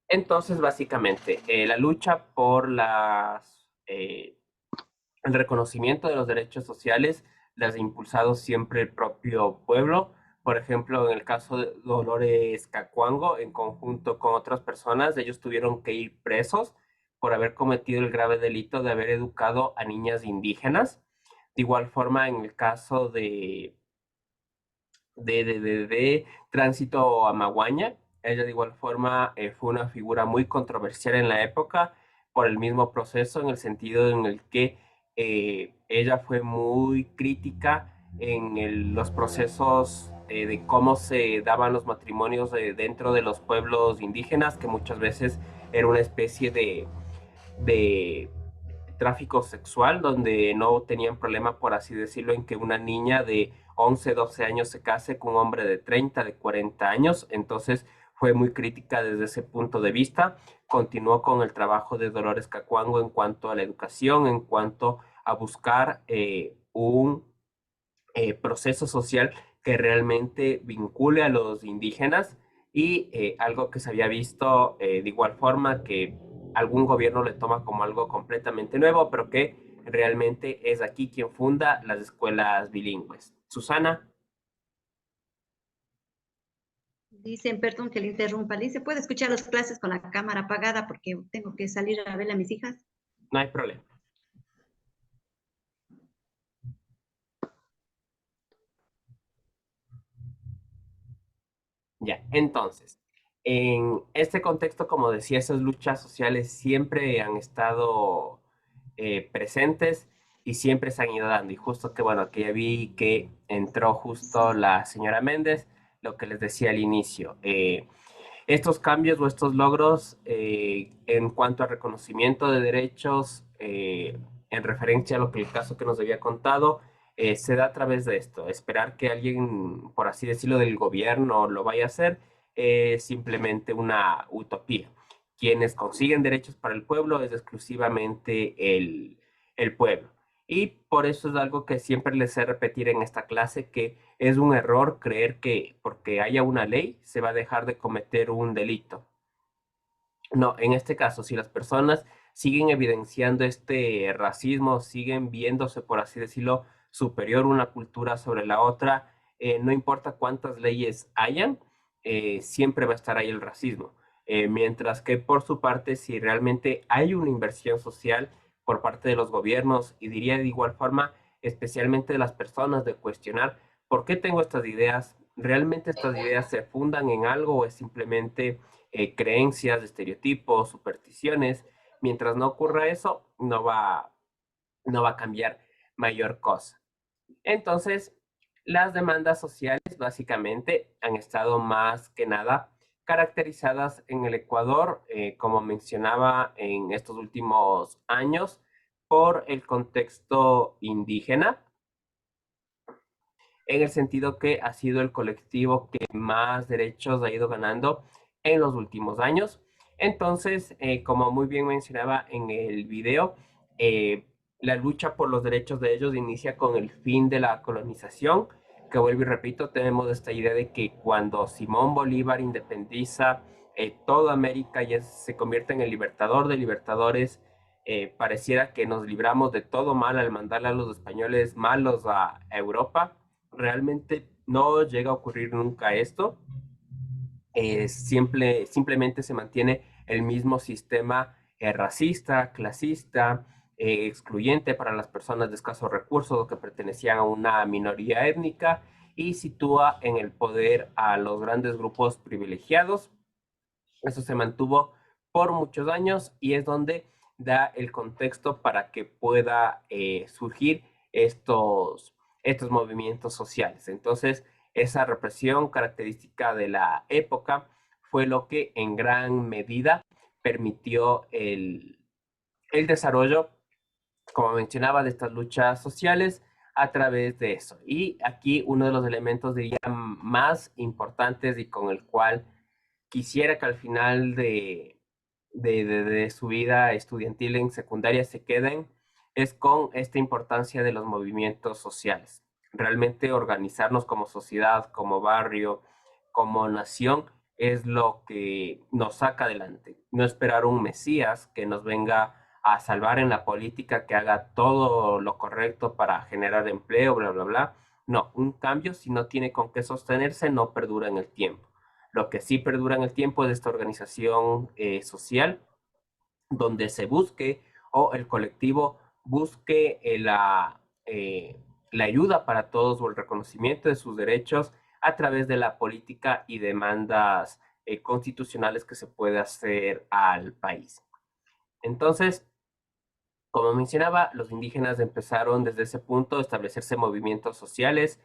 Entonces, básicamente, la lucha por el reconocimiento de los derechos sociales las ha impulsado siempre el propio pueblo. Por ejemplo, en el caso de Dolores Cacuango, en conjunto con otras personas, ellos tuvieron que ir presos por haber cometido el grave delito de haber educado a niñas indígenas. De igual forma, en el caso de Tránsito Amaguaña. Ella de igual forma fue una figura muy controversial en la época por el mismo proceso, en el sentido en el que ella fue muy crítica en los procesos de cómo se daban los matrimonios dentro de los pueblos indígenas, que muchas veces era una especie de tráfico sexual, donde no tenían problema, por así decirlo, en que una niña de 11 12 años se case con un hombre de 30 de 40 años. Entonces fue muy crítica desde ese punto de vista. Continuó con el trabajo de Dolores Cacuango en cuanto a la educación, en cuanto a buscar un proceso social que realmente vincule a los indígenas y algo que se había visto de igual forma que algún gobierno le toma como algo completamente nuevo, pero que realmente es aquí quien funda las escuelas bilingües. Susana, Dicen, perdón que le interrumpa, le dice, ¿puede escuchar las clases con la cámara apagada porque tengo que salir a ver a mis hijas? no hay problema. Ya, entonces, en este contexto, como decía, esas luchas sociales siempre han estado presentes y siempre se han ido dando. Y justo que, bueno, que ya vi que entró justo la señora Méndez, lo que les decía al inicio. Estos cambios o estos logros en cuanto a reconocimiento de derechos, en referencia a lo que el caso que nos había contado, se da a través de esto. Esperar que alguien, por así decirlo, del gobierno lo vaya a hacer es simplemente una utopía. Quienes consiguen derechos para el pueblo es exclusivamente el pueblo. Y por eso es algo que siempre les sé repetir en esta clase, que es un error creer que porque haya una ley se va a dejar de cometer un delito. No, en este caso, si las personas siguen evidenciando este racismo, siguen viéndose, por así decirlo, superior una cultura sobre la otra, no importa cuántas leyes hayan, siempre va a estar ahí el racismo. Mientras que por su parte, si realmente hay una inversión social por parte de los gobiernos, y diría de igual forma, especialmente de las personas, de cuestionar por qué tengo estas ideas, realmente estas ideas se fundan en algo o es simplemente creencias, estereotipos, supersticiones. Mientras no ocurra eso, no va a cambiar mayor cosa. Entonces, las demandas sociales básicamente han estado más que nada caracterizadas en el Ecuador, como mencionaba en estos últimos años, por el contexto indígena, en el sentido que ha sido el colectivo que más derechos ha ido ganando en los últimos años. Entonces, como muy bien mencionaba en el video, la lucha por los derechos de ellos inicia con el fin de la colonización, que vuelvo y repito, tenemos esta idea de que cuando Simón Bolívar independiza toda América y se convierte en el libertador de libertadores, pareciera que nos libramos de todo mal al mandarle a los españoles malos a Europa. Realmente no llega a ocurrir nunca esto. Simplemente se mantiene el mismo sistema racista, clasista, excluyente para las personas de escasos recursos o que pertenecían a una minoría étnica, y sitúa en el poder a los grandes grupos privilegiados. Eso se mantuvo por muchos años y es donde da el contexto para que pueda surgir estos movimientos sociales. Entonces, esa represión característica de la época fue lo que en gran medida permitió el desarrollo, como mencionaba, de estas luchas sociales a través de eso. Y aquí uno de los elementos, diría, más importantes y con el cual quisiera que al final de su vida estudiantil en secundaria se queden, es con esta importancia de los movimientos sociales. Realmente organizarnos como sociedad, como barrio, como nación, es lo que nos saca adelante. No esperar un Mesías que nos venga a salvar en la política, que haga todo lo correcto para generar empleo, bla, bla, bla. No, un cambio, si no tiene con qué sostenerse, no perdura en el tiempo. Lo que sí perdura en el tiempo es esta organización social donde se busque o el colectivo busque la ayuda para todos o el reconocimiento de sus derechos a través de la política y demandas constitucionales que se puede hacer al país. Entonces, como mencionaba, los indígenas empezaron desde ese punto a establecerse movimientos sociales,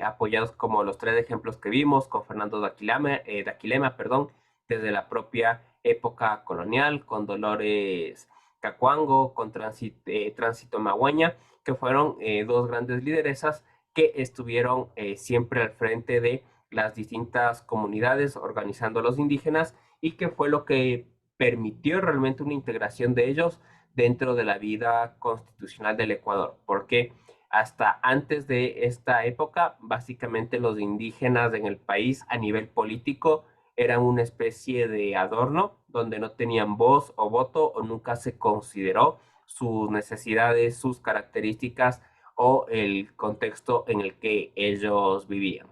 apoyados como los tres ejemplos que vimos con Fernando Daquilema, perdón, desde la propia época colonial, con Dolores Cacuango, con Tránsito Maguaña, que fueron dos grandes lideresas que estuvieron siempre al frente de las distintas comunidades organizando a los indígenas y que fue lo que permitió realmente una integración de ellos dentro de la vida constitucional del Ecuador, porque hasta antes de esta época, básicamente los indígenas en el país a nivel político eran una especie de adorno donde no tenían voz o voto o nunca se consideró sus necesidades, sus características o el contexto en el que ellos vivían.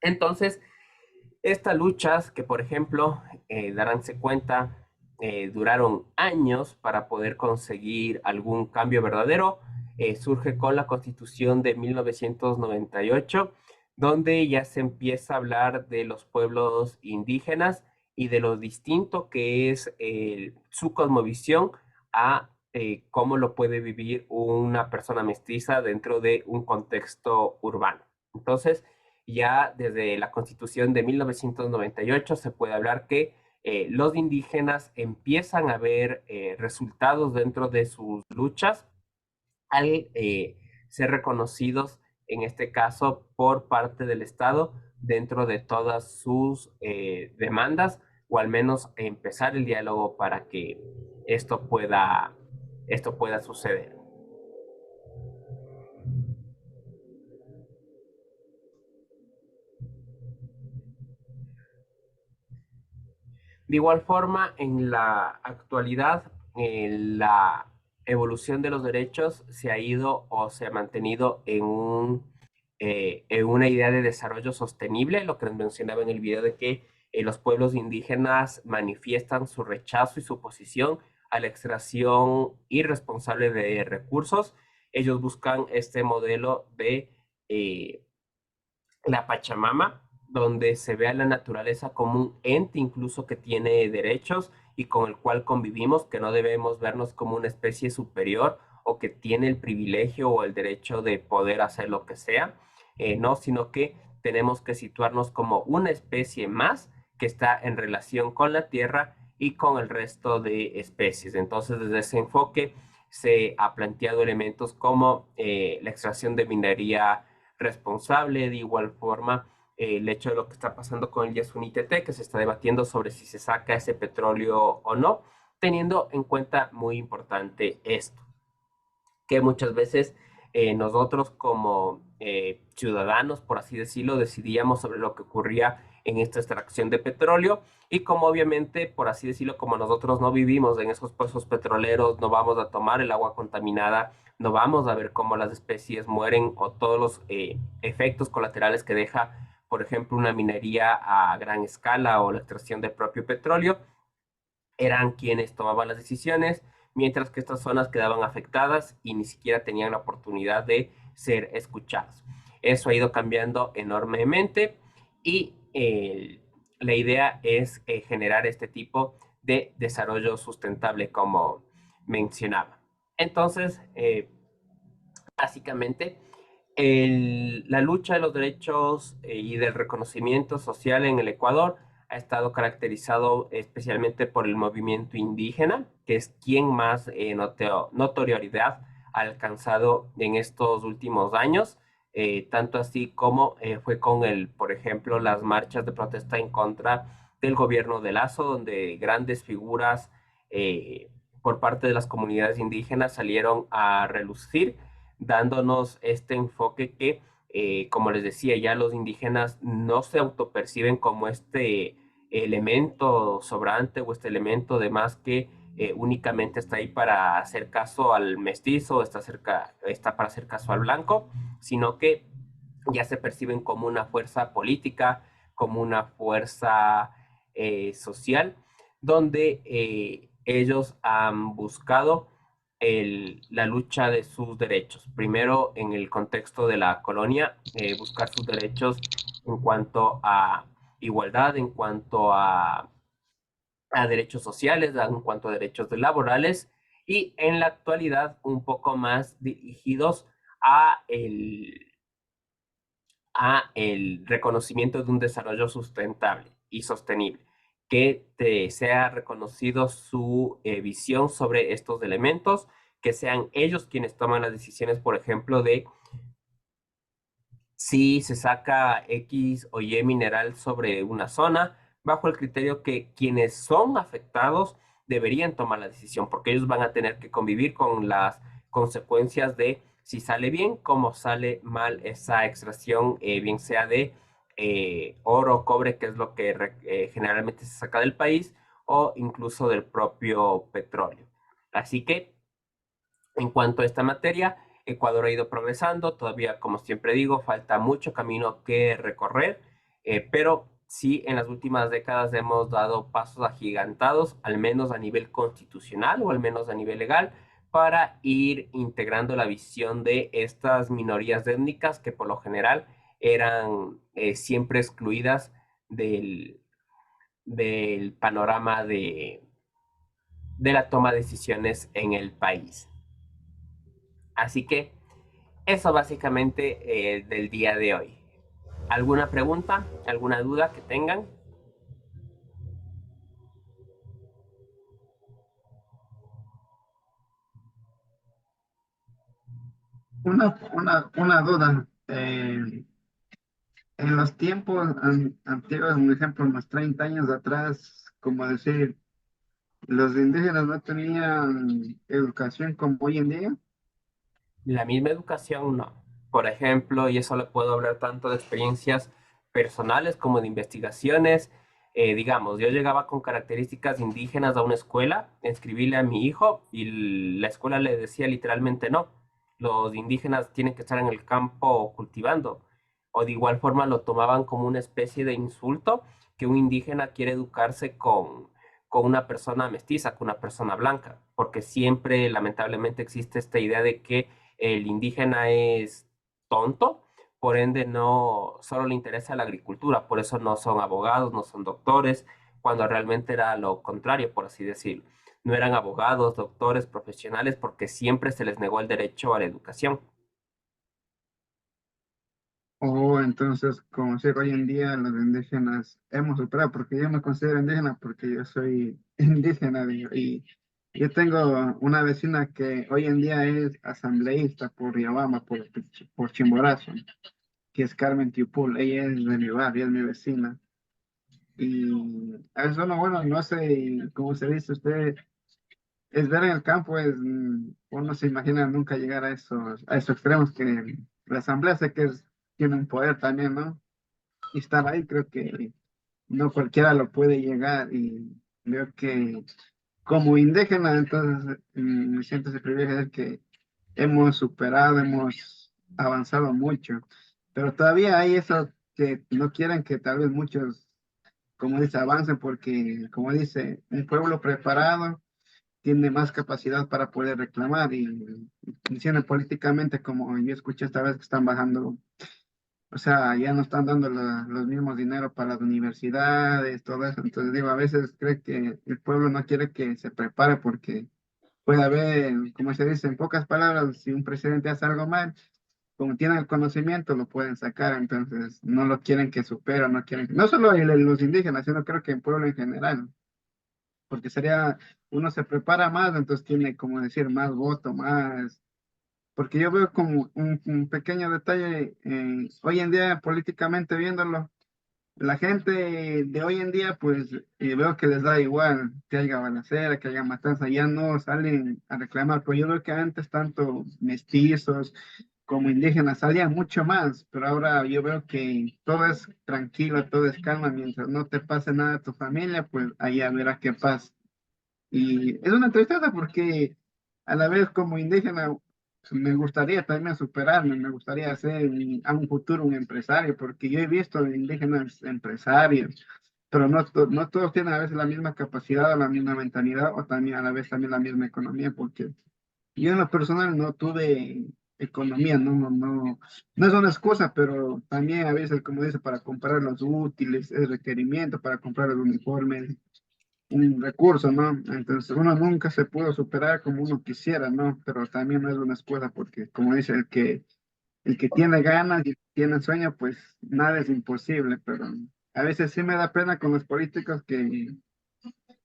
Entonces, estas luchas que, por ejemplo, daránse cuenta, duraron años para poder conseguir algún cambio verdadero, surge con la Constitución de 1998, donde ya se empieza a hablar de los pueblos indígenas y de lo distinto que es su cosmovisión a cómo lo puede vivir una persona mestiza dentro de un contexto urbano. Entonces, ya desde la Constitución de 1998 se puede hablar que los indígenas empiezan a ver resultados dentro de sus luchas al ser reconocidos, en este caso, por parte del Estado dentro de todas sus demandas, o al menos empezar el diálogo para que esto esto pueda suceder. De igual forma, en la actualidad, la evolución de los derechos se ha ido o se ha mantenido en una idea de desarrollo sostenible, lo que les mencionaba en el video de que los pueblos indígenas manifiestan su rechazo y su oposición a la extracción irresponsable de recursos. Ellos buscan este modelo de eh, la Pachamama, donde se ve a la naturaleza como un ente incluso que tiene derechos y con el cual convivimos, que no debemos vernos como una especie superior o que tiene el privilegio o el derecho de poder hacer lo que sea, no, sino que tenemos que situarnos como una especie más que está en relación con la tierra y con el resto de especies. Entonces, desde ese enfoque se ha planteado elementos como la extracción de minería responsable, de igual forma el hecho de lo que está pasando con el Yasunitete, que se está debatiendo sobre si se saca ese petróleo o no, teniendo en cuenta muy importante esto, que muchas veces nosotros como ciudadanos, por así decirlo, decidíamos sobre lo que ocurría en esta extracción de petróleo y como obviamente, por así decirlo, como nosotros no vivimos en esos pozos petroleros, no vamos a tomar el agua contaminada, no vamos a ver cómo las especies mueren o todos los efectos colaterales que deja, por ejemplo, una minería a gran escala o la extracción del propio petróleo, eran quienes tomaban las decisiones, mientras que estas zonas quedaban afectadas y ni siquiera tenían la oportunidad de ser escuchadas. Eso ha ido cambiando enormemente y la idea es generar este tipo de desarrollo sustentable como mencionaba. Entonces, básicamente, la lucha de los derechos y del reconocimiento social en el Ecuador ha estado caracterizado especialmente por el movimiento indígena, que es quien más notoriedad ha alcanzado en estos últimos años, tanto así como fue con por ejemplo, las marchas de protesta en contra del gobierno de Lazo, donde grandes figuras por parte de las comunidades indígenas salieron a relucir dándonos este enfoque que como les decía, ya los indígenas no se autoperciben como este elemento sobrante o este elemento de más que únicamente está ahí para hacer caso al mestizo, está para hacer caso al blanco, sino que ya se perciben como una fuerza política, como una fuerza social, donde ellos han buscado la lucha de sus derechos. Primero, en el contexto de la colonia, buscar sus derechos en cuanto a igualdad, en cuanto a derechos sociales, en cuanto a derechos laborales, y en la actualidad un poco más dirigidos a el reconocimiento de un desarrollo sustentable y sostenible, que sea reconocido su visión sobre estos elementos, que sean ellos quienes toman las decisiones, por ejemplo, de si se saca X o Y mineral sobre una zona, bajo el criterio que quienes son afectados deberían tomar la decisión, porque ellos van a tener que convivir con las consecuencias de si sale bien, como sale mal esa extracción, bien sea de oro, cobre, que es lo que generalmente se saca del país, o incluso del propio petróleo. Así que en cuanto a esta materia, Ecuador ha ido progresando, todavía, como siempre digo, falta mucho camino que recorrer, pero sí en las últimas décadas hemos dado pasos agigantados, al menos a nivel constitucional o al menos a nivel legal, para ir integrando la visión de estas minorías étnicas que por lo general eran siempre excluidas del, del panorama de la toma de decisiones en el país. Así que eso básicamente del día de hoy. ¿Alguna pregunta? ¿Alguna duda que tengan? Una duda. En los tiempos antiguos, un ejemplo, unos 30 años atrás, como decir, los indígenas no tenían educación como hoy en día. La misma educación no. Por ejemplo, y eso le puedo hablar tanto de experiencias personales como de investigaciones. Digamos, yo llegaba con características indígenas a una escuela, inscribirle a mi hijo y la escuela le decía literalmente no. Los indígenas tienen que estar en el campo cultivando. O de igual forma lo tomaban como una especie de insulto que un indígena quiere educarse con una persona mestiza, con una persona blanca, porque siempre lamentablemente existe esta idea de que el indígena es tonto, por ende no solo le interesa la agricultura, por eso no son abogados, no son doctores, cuando realmente era lo contrario, por así decirlo. No eran abogados, doctores, profesionales, porque siempre se les negó el derecho a la educación. O entonces, como si hoy en día los indígenas hemos superado, porque yo me considero indígena porque yo soy indígena, digo, y yo tengo una vecina que hoy en día es asambleísta por Riobamba, por Chimborazo, que es Carmen Tiupul. Ella es de mi barrio, es mi vecina. Y eso no, bueno, no sé cómo se dice usted, es ver en el campo, uno se imagina nunca llegar a esos extremos que la asamblea sé que tiene un poder también, ¿no? Y estar ahí creo que no cualquiera lo puede llegar y veo que como indígena entonces me siento ese privilegio de que hemos superado, hemos avanzado mucho, pero todavía hay eso que no quieren que tal vez muchos, como dice, avancen porque, como dice, un pueblo preparado tiene más capacidad para poder reclamar y funciona políticamente como yo escuché esta vez que están bajando, o sea, ya no están dando los mismos dinero para las universidades, todo eso. Entonces digo, a veces cree que el pueblo no quiere que se prepare porque puede haber, como se dice en pocas palabras, si un presidente hace algo mal, como tienen el conocimiento, lo pueden sacar, entonces no lo quieren que supera, no quieren, no solo los indígenas, sino creo que el pueblo en general, porque sería, uno se prepara más, entonces tiene como decir más voto, más, porque yo veo como un pequeño detalle, hoy en día políticamente viéndolo, la gente de hoy en día, pues veo que les da igual que haya balacera, que haya matanza, ya no salen a reclamar, pero yo veo que antes tanto mestizos como indígena salía mucho más, pero ahora yo veo que todo es tranquilo, todo es calma, mientras no te pase nada a tu familia, pues allá verás qué pasa. Y es una tristeza porque a la vez como indígena me gustaría también superarme, me gustaría ser a un futuro un empresario, porque yo he visto indígenas empresarios, pero no todos tienen a veces la misma capacidad o la misma mentalidad o también a la vez también la misma economía, porque yo en lo personal no tuve economía, no es una excusa, pero también a veces, como dice, para comprar los útiles, el requerimiento para comprar los uniformes, un recurso, ¿no? Entonces uno nunca se pudo superar como uno quisiera, ¿no? Pero también no es una excusa porque, como dice, el que tiene ganas y tiene sueño, pues nada es imposible, pero a veces sí me da pena con los políticos que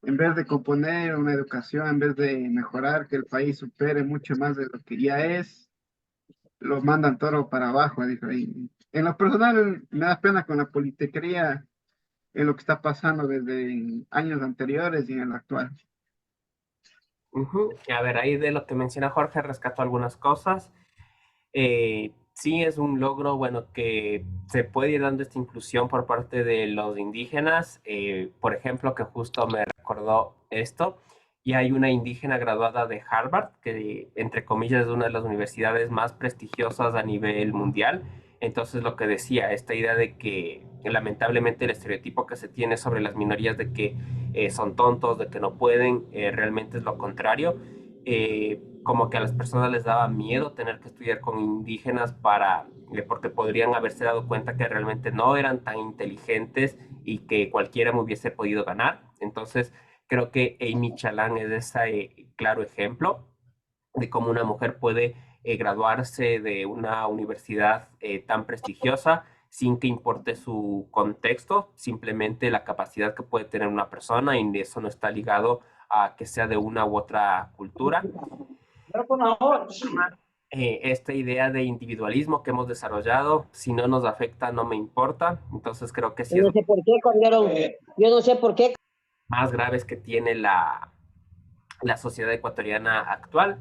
en vez de componer una educación, en vez de mejorar, que el país supere mucho más de lo que ya es, lo mandan todo para abajo, dijo. Y en lo personal me da pena con la politiquería en lo que está pasando desde años anteriores y en el actual. Ujú. A ver, ahí de lo que menciona Jorge, rescato algunas cosas. Sí es un logro, bueno, que se puede ir dando esta inclusión por parte de los indígenas. Por ejemplo, que justo me recordó esto, y hay una indígena graduada de Harvard, que entre comillas es una de las universidades más prestigiosas a nivel mundial. Entonces lo que decía, esta idea de que lamentablemente el estereotipo que se tiene sobre las minorías de que son tontos, de que no pueden, realmente es lo contrario. Como que a las personas les daba miedo tener que estudiar con indígenas porque podrían haberse dado cuenta que realmente no eran tan inteligentes y que cualquiera me hubiese podido ganar. Entonces, creo que Amy Chalán es ese claro ejemplo de cómo una mujer puede graduarse de una universidad tan prestigiosa sin que importe su contexto, simplemente la capacidad que puede tener una persona, y eso no está ligado a que sea de una u otra cultura. Esta idea de individualismo que hemos desarrollado, si no nos afecta, no me importa. Entonces creo que sí Yo es no sé por qué cambiaron, yo no sé por qué. más graves que tiene la sociedad ecuatoriana actual,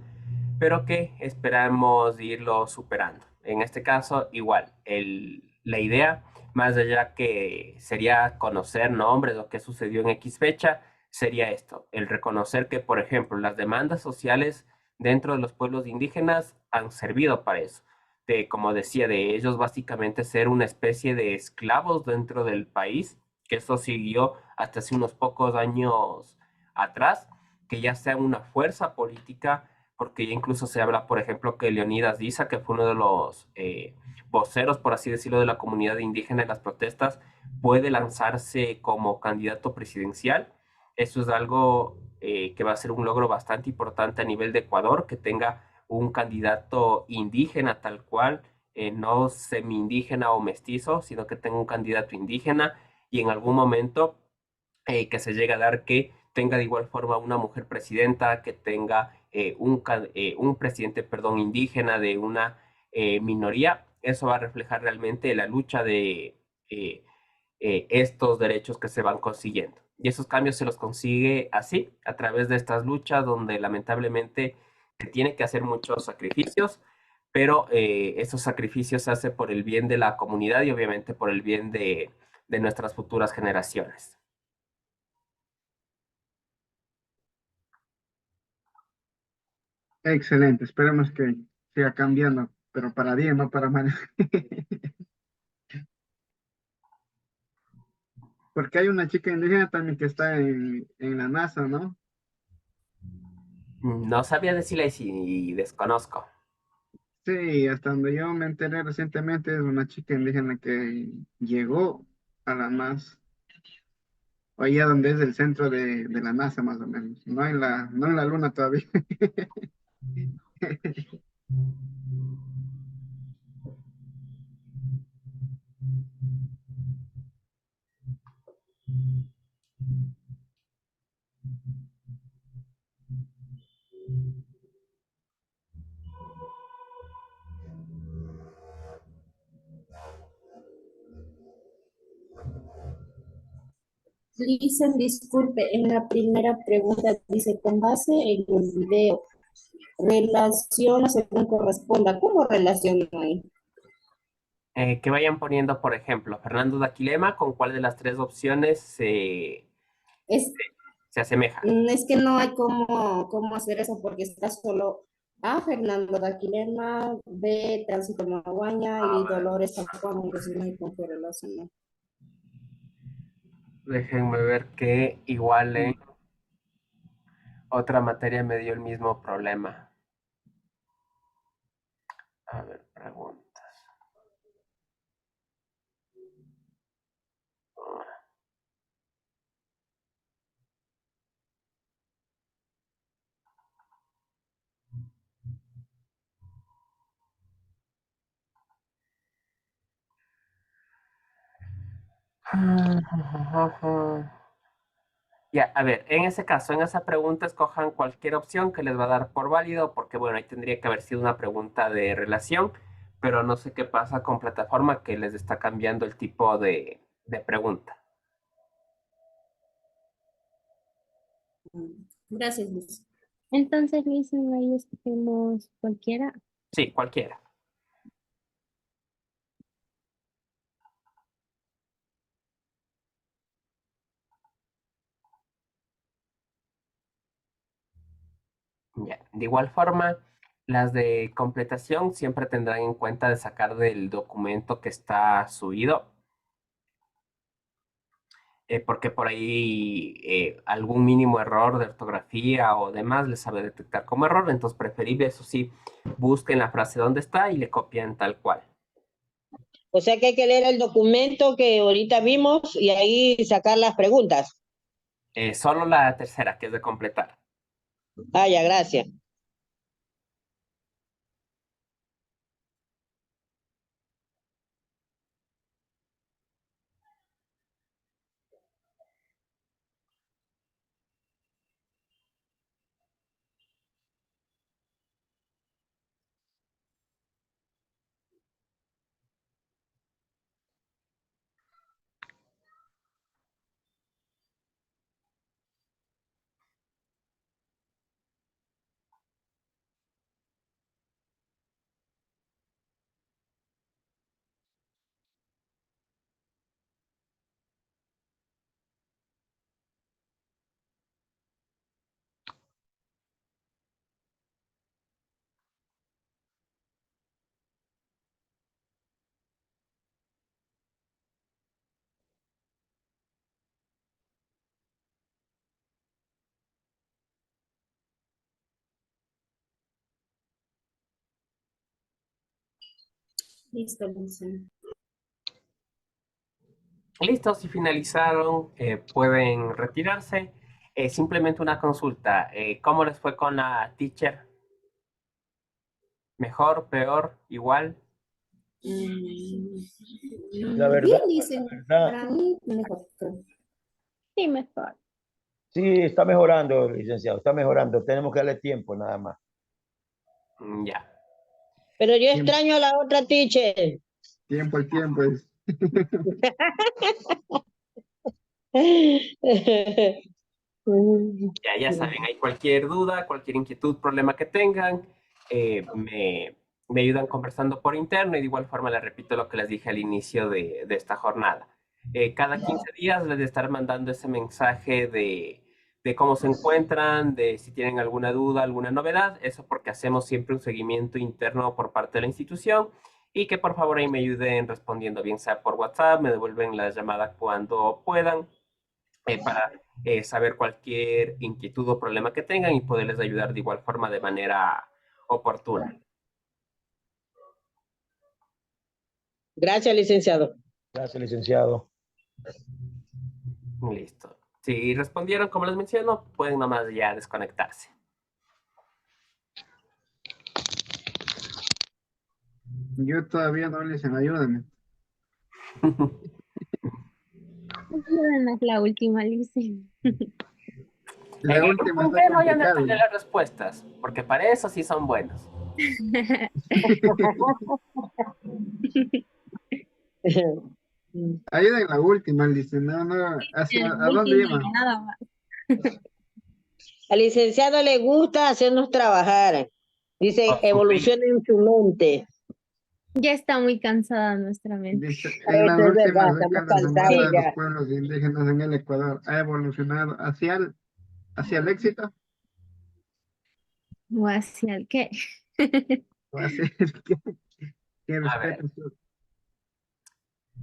pero que esperamos irlo superando. En este caso, igual, la idea, más allá que sería conocer nombres o qué sucedió en X fecha, sería esto, el reconocer que, por ejemplo, las demandas sociales dentro de los pueblos indígenas han servido para eso. De, como decía, de ellos básicamente ser una especie de esclavos dentro del país, que eso siguió hasta hace unos pocos años atrás, que ya sea una fuerza política, porque ya incluso se habla, por ejemplo, que Leonidas Diza, que fue uno de los voceros, por así decirlo, de la comunidad indígena en las protestas, puede lanzarse como candidato presidencial. Eso es algo que va a ser un logro bastante importante a nivel de Ecuador, que tenga un candidato indígena tal cual, no semi-indígena o mestizo, sino que tenga un candidato indígena, y en algún momento que se llegue a dar que tenga de igual forma una mujer presidenta, que tenga un presidente, perdón, indígena de una minoría. Eso va a reflejar realmente la lucha de estos derechos que se van consiguiendo. Y esos cambios se los consigue así, a través de estas luchas donde lamentablemente se tiene que hacer muchos sacrificios, pero esos sacrificios se hacen por el bien de la comunidad y obviamente por el bien de nuestras futuras generaciones. Excelente, esperemos que siga cambiando, pero para bien, no para mal. Porque hay una chica indígena también que está en la NASA, ¿no? No sabía decirle si desconozco. Sí, hasta donde yo me enteré recientemente es una chica indígena que llegó a la NASA, allá donde es el centro de la NASA más o menos, no en la luna todavía. Dicen, disculpe, en la primera pregunta dice, con base en el video. Relaciona según corresponda. ¿Cómo relaciono ahí? Que vayan poniendo, por ejemplo, Fernando de Aquilema, ¿con cuál de las tres opciones Es, se asemeja? es que no hay cómo hacer eso porque está solo A, Fernando de Aquilema, B, Tránsito Maguaña A y ver, Dolores San Juan, entonces no hay con qué relacionar. déjenme ver que igual en otra materia me dio el mismo problema. A ver, preguntas. Ya, a ver, en ese caso, en esa pregunta, escojan cualquier opción que les va a dar por válido, porque bueno, ahí tendría que haber sido una pregunta de relación, pero no sé qué pasa con plataforma que les está cambiando el tipo de pregunta. Gracias, Luis. Entonces, dicen ahí escogemos cualquiera. Sí, cualquiera. Ya, de igual forma, las de completación siempre tendrán en cuenta de sacar del documento que está subido, porque por ahí algún mínimo error de ortografía o demás les sabe detectar como error, entonces preferible, eso sí, busquen la frase donde está y le copian tal cual. O sea que hay que leer el documento que ahorita vimos y ahí sacar las preguntas. Solo la tercera, que es de completar. Ah, ya, gracias. Listo, Luis. Listo, si finalizaron, pueden retirarse. Simplemente una consulta. ¿Cómo les fue con la teacher? ¿Mejor, peor, igual? La Bien, verdad, dicen. la verdad, Para mí, mejor. Sí, mejor. sí, está mejorando, licenciado, está mejorando. Tenemos que darle tiempo nada más. Ya. Pero yo Tiempo, extraño a la otra teacher. tiempo al tiempo es. Ya saben, hay cualquier duda, cualquier inquietud, problema que tengan, me ayudan conversando por interno y de igual forma les repito lo que les dije al inicio de esta jornada. Cada 15 días les de estar mandando ese mensaje de cómo se encuentran, de si tienen alguna duda, alguna novedad, eso porque hacemos siempre un seguimiento interno por parte de la institución y que por favor ahí me ayuden respondiendo, bien sea por WhatsApp, me devuelven la llamada cuando puedan para saber cualquier inquietud o problema que tengan y poderles ayudar de igual forma de manera oportuna. Gracias, licenciado. Gracias, licenciado. Listo. Si respondieron como les menciono, pueden nomás ya desconectarse. Yo todavía no les ayúdenme. Ayúdanos la última, Lucy. La En el última grupo está interno ya les complicado. daré las respuestas, porque para eso sí son buenos. Ayuden en la última, dice. No, no. ¿A En la dónde última, iba? nada más. Al licenciado le gusta hacernos trabajar. Dice, Por su evoluciona en su mente. Ya está muy cansada nuestra mente. Dice, en las Esto es verdad, últimas estamos décadas, la cansados mirada de los ya. pueblos indígenas en el Ecuador ha evolucionado hacia el éxito ¿O hacia el qué? o hacia el que A ver, respeta su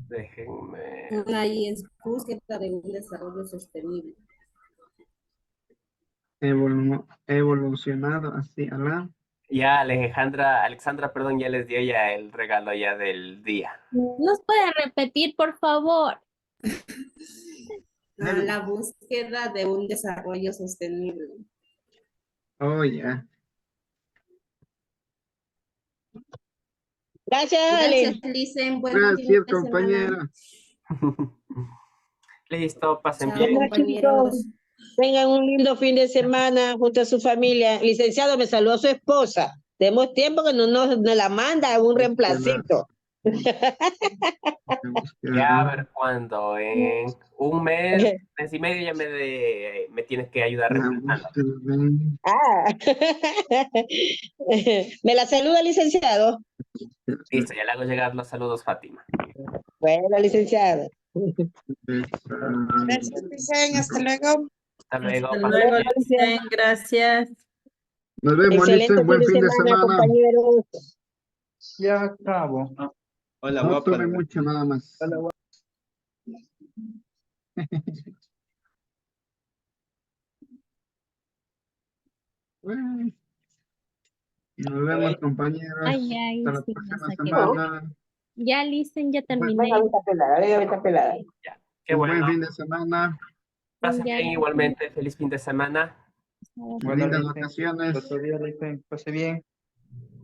déjenme. Ahí es búsqueda de un desarrollo sostenible. evolucionado hacia la... Ya Alexandra, perdón, ya les dio ya el regalo ya del día. ¿Nos puede repetir, por favor? La búsqueda de un desarrollo sostenible. Oh, ya. Gracias, Gracias, Ale. Licen. Buen fin Gracias, de semana. compañera. Listo, pasen Chao, bien. Bueno, compañeros. chicos, tengan un lindo fin de semana junto a su familia. Licenciado, me saludó su esposa. Tenemos tiempo que no nos la manda un reemplacito. Ya a ver cuándo. En un mes y medio ya me tienes que ayudar reemplazando. Ah. ¿Me la saluda, licenciado? Listo, ya le hago llegar los saludos, Fátima. Bueno, licenciado. Gracias, Vicen. Hasta luego. Hasta luego, Hasta pasen luego, bien. Licen. Gracias. Nos vemos, Excelente Licen. Buen fin de semana. compañeros. Ya acabo. Hola, No guapa. tome mucho nada más. Bueno, nos vemos, compañeros. Ay, ay, Hasta la sí, próxima nos saqué. semana. Ya, listen, ya terminé. Venga, vete pelada. Ya, qué Un bueno. buen fin de semana. Pasen Ya, bien igualmente. Feliz fin de semana. Bueno, Lindas Licen. vacaciones. Otro día, Licen. Pase bien.